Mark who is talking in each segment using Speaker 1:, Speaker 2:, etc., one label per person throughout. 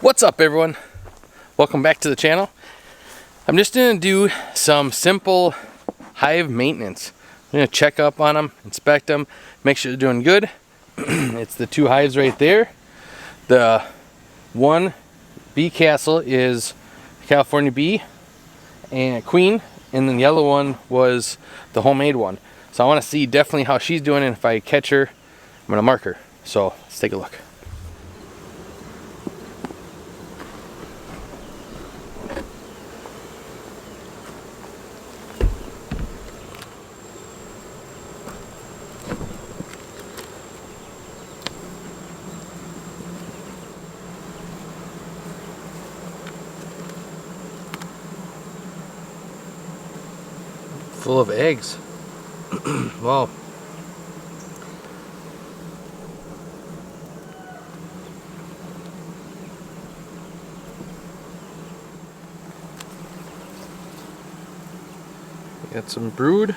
Speaker 1: What's up, everyone? Welcome back to the channel. I'm just going to do some simple hive maintenance. I'm going to check up on them, inspect them, make sure they're doing good. It's the two hives right there. The one bee castle is California bee and queen, and then the other one was the homemade one. So I want to see definitely how she's doing, and if I catch her, I'm going to mark her. So let's take a look. Full of eggs. Wow. Got some brood.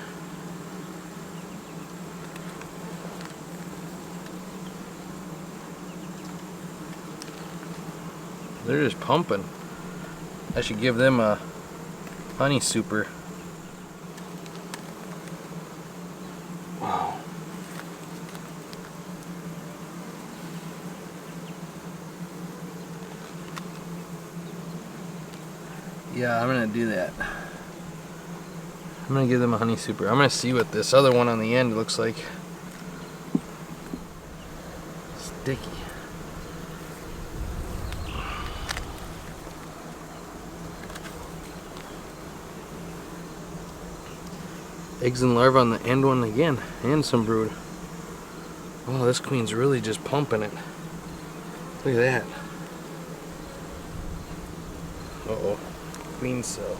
Speaker 1: They're just pumping. I should give them a honey super. Wow. Yeah, I'm gonna do that. I'm gonna give them a honey super. I'm gonna see what this other one on the end looks like. Sticky. Eggs and larvae on the end one again, and some brood. Oh, this queen's really just pumping it. Look at that. Uh-oh. Queen cell.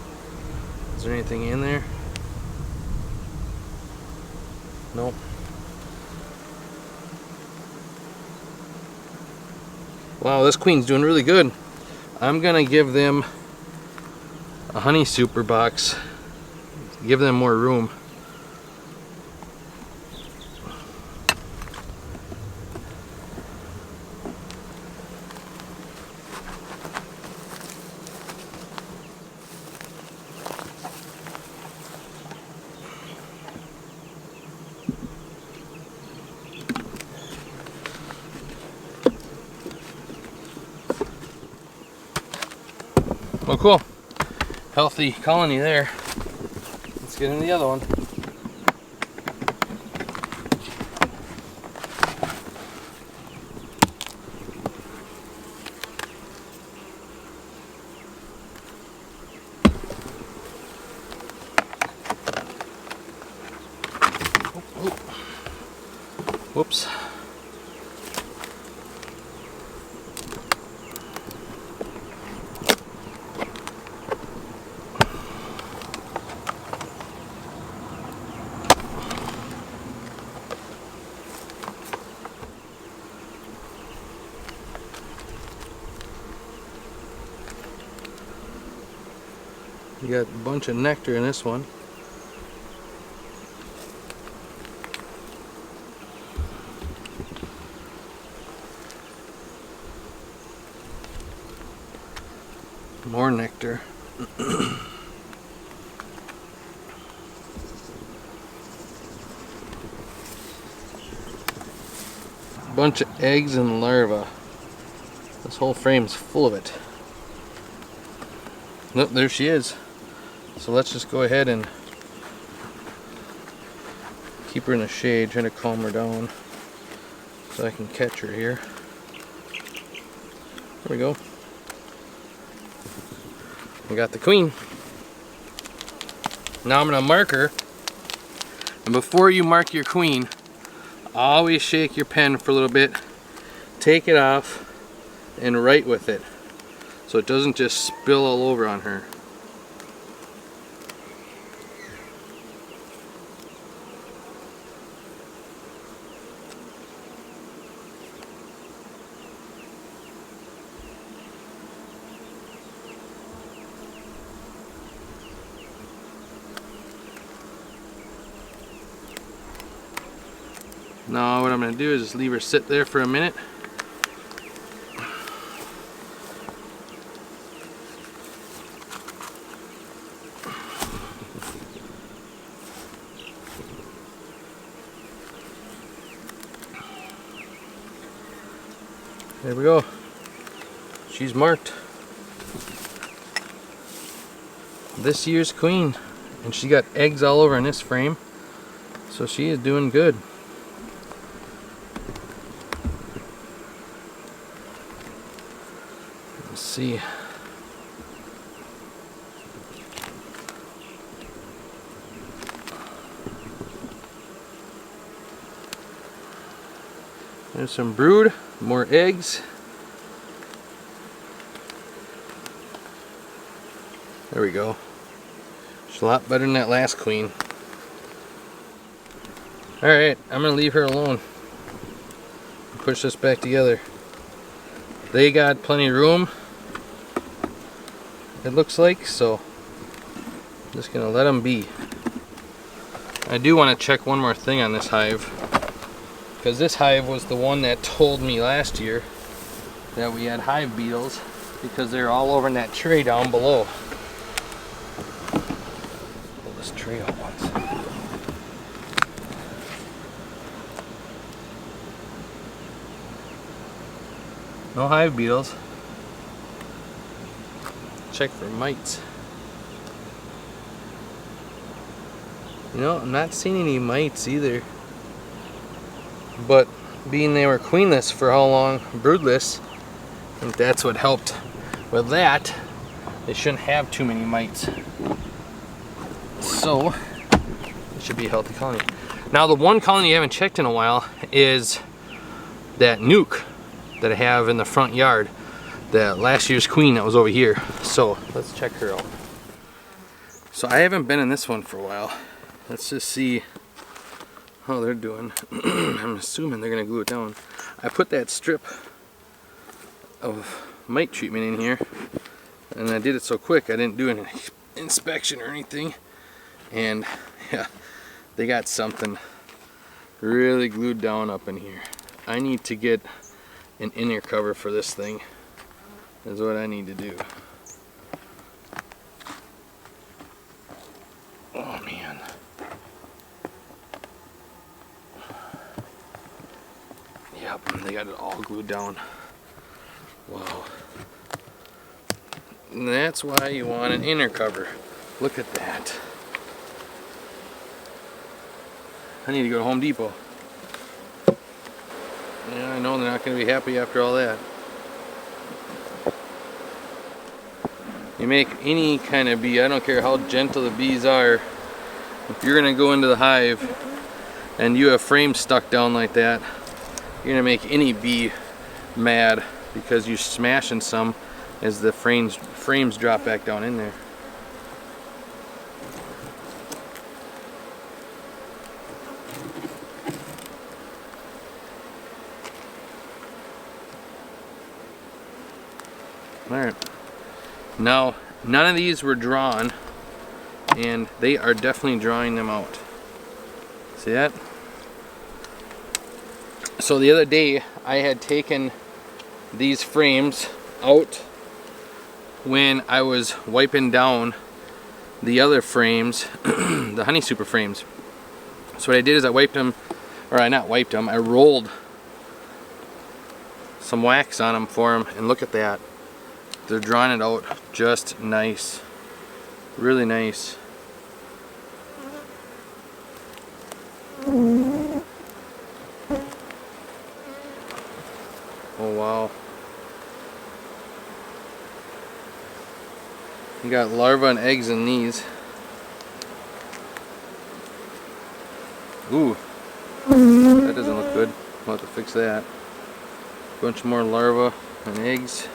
Speaker 1: Is there anything in there? Nope. Wow, this queen's doing really good. I'm gonna give them a honey super box. Give them more room. Well, cool. Healthy colony there. Let's get in the other one. Whoops. You got a bunch of nectar in this one. More nectar. Bunch of eggs and larvae. This whole frame's full of it. Nope, there she is. So let's just go ahead and keep her in the shade, trying to calm her down so I can catch her here. There we go. We got the queen. Now I'm going to mark her. And before you mark your queen, always shake your pen for a little bit, take it off, and write with it so it doesn't just spill all over on her. Now what I'm going to do is just leave her sit there for a minute. There we go. She's marked. This year's queen. And she got eggs all over in this frame. So she is doing good. Let's see. There's some brood, more eggs. There we go. She's a lot better than that last queen. Alright, I'm going to leave her alone. Push this back together. They got plenty of room, it looks like, so I'm just going to let them be. I do want to check one more thing on this hive, because this hive was the one that told me last year that we had hive beetles because they're all over in that tray down below. Pull this tray out once. No hive beetles. Check for mites. You know, I'm not seeing any mites either. But being they were queenless for how long, broodless, I think that's what helped with that. They shouldn't have too many mites. So, it should be a healthy colony. Now the one colony I haven't checked in a while is that nuke that I have in the front yard. That last year's queen that was over here. So, let's check her out. So I haven't been in this one for a while. Let's just see how they're doing. I'm assuming they're gonna glue it down. I put that strip of mite treatment in here, and I did it so quick I didn't do an inspection or anything, and yeah, they got something really glued down up in here. I need to get an inner cover for this thing, is what I need to do. Oh man. Yep, they got it all glued down. Wow. And that's why you want an inner cover. Look at that. I need to go to Home Depot. Yeah, I know they're not going to be happy after all that. You make any kind of bee, I don't care how gentle the bees are, if you're going to go into the hive and you have frames stuck down like that, you're going to make any bee mad because you're smashing some as the frames drop back down in there. Alright. Now, none of these were drawn, and they are definitely drawing them out. See that? So the other day, I had taken these frames out when I was wiping down the other frames, the Honey Super frames. So what I did is I wiped them, or I not wiped them, I rolled some wax on them for them, and look at that. They're drawing it out just nice. Really nice. Oh wow. You got larvae and eggs in these. Ooh. That doesn't look good. We'll have to fix that. Bunch more larvae and eggs.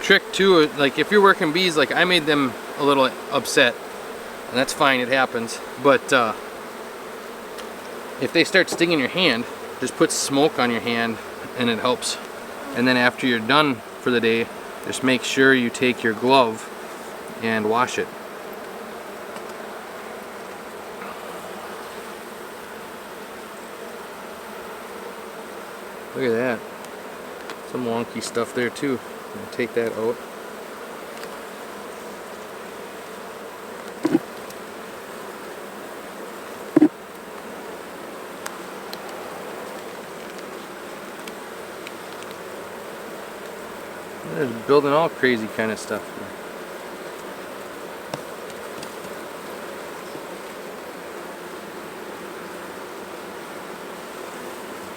Speaker 1: Trick too, like if you're working bees, like I made them a little upset, and that's fine, it happens, but if they start stinging your hand, just put smoke on your hand and it helps. And then after you're done for the day, just make sure you take your glove and wash it. Look at that, some wonky stuff there too. And take that out. They're building all crazy kind of stuff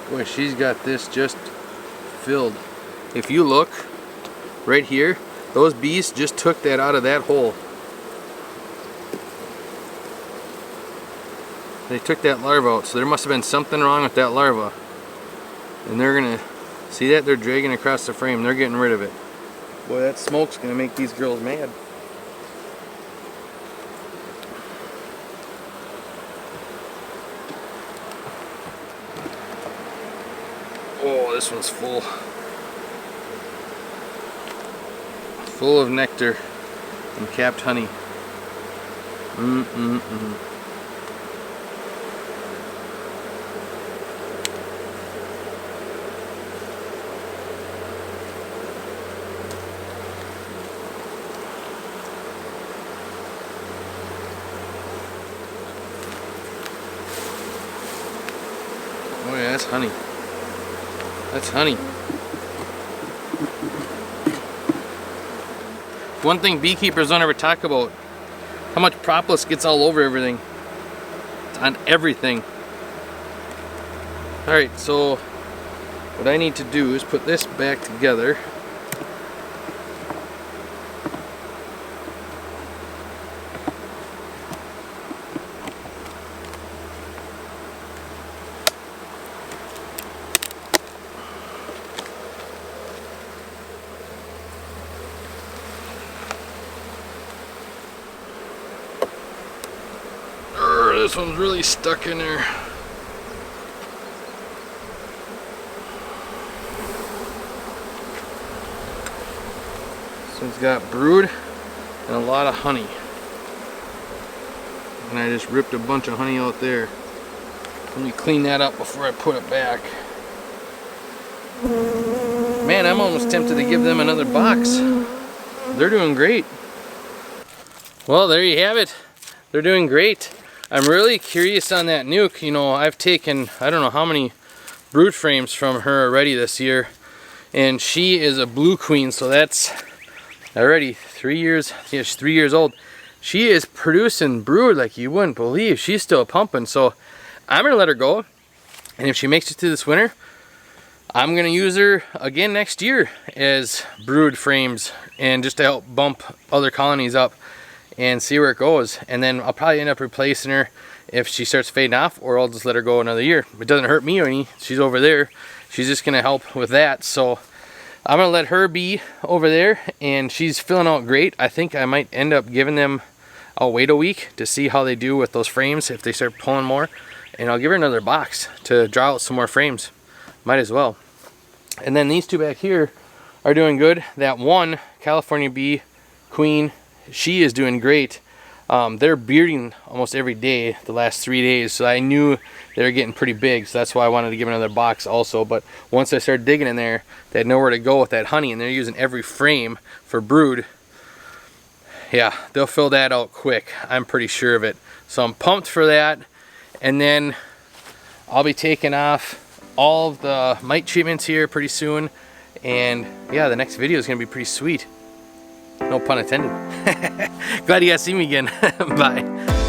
Speaker 1: here. Boy, she's got this just filled. If you look right here, those bees just took that out of that hole. They took that larva out, so there must have been something wrong with that larva. And they're gonna, see that? They're dragging across the frame. They're getting rid of it. Boy, that smoke's gonna make these girls mad. Oh, this one's full. Full of nectar and capped honey. Oh yeah, that's honey. That's honey. One thing beekeepers don't ever talk about, how much propolis gets all over everything. It's on everything. Alright, so what I need to do is put this back together. This one's really stuck in there. This one's got brood and a lot of honey. And I just ripped a bunch of honey out there. Let me clean that up before I put it back. Man, I'm almost tempted to give them another box. They're doing great. Well, there you have it. They're doing great. I'm really curious on that nuke. You know, I've taken, I don't know how many brood frames from her already this year. And she is a blue queen, so that's already 3 years. Yeah, she's 3 years old. She is producing brood like you wouldn't believe. She's still pumping, so I'm gonna let her go. And if she makes it through this winter, I'm gonna use her again next year as brood frames and just to help bump other colonies up and see where it goes. And then I'll probably end up replacing her if she starts fading off, or I'll just let her go another year. It doesn't hurt me or any. She's over there. She's just gonna help with that. So I'm gonna let her be over there, and she's filling out great. I think I might end up giving them, I'll wait a week to see how they do with those frames, if they start pulling more, and I'll give her another box to draw out some more frames. Might as well. And then these two back here are doing good. That one California bee queen, she is doing great. They're bearding almost every day the last 3 days, so I knew they were getting pretty big, so that's why I wanted to give another box also. But once I started digging in there, they had nowhere to go with that honey, and they're using every frame for brood. Yeah, they'll fill that out quick, I'm pretty sure of it. So I'm pumped for that. And then I'll be taking off all of the mite treatments here pretty soon, and yeah, the next video is gonna be pretty sweet. No pun intended. Glad you guys see me again. Bye.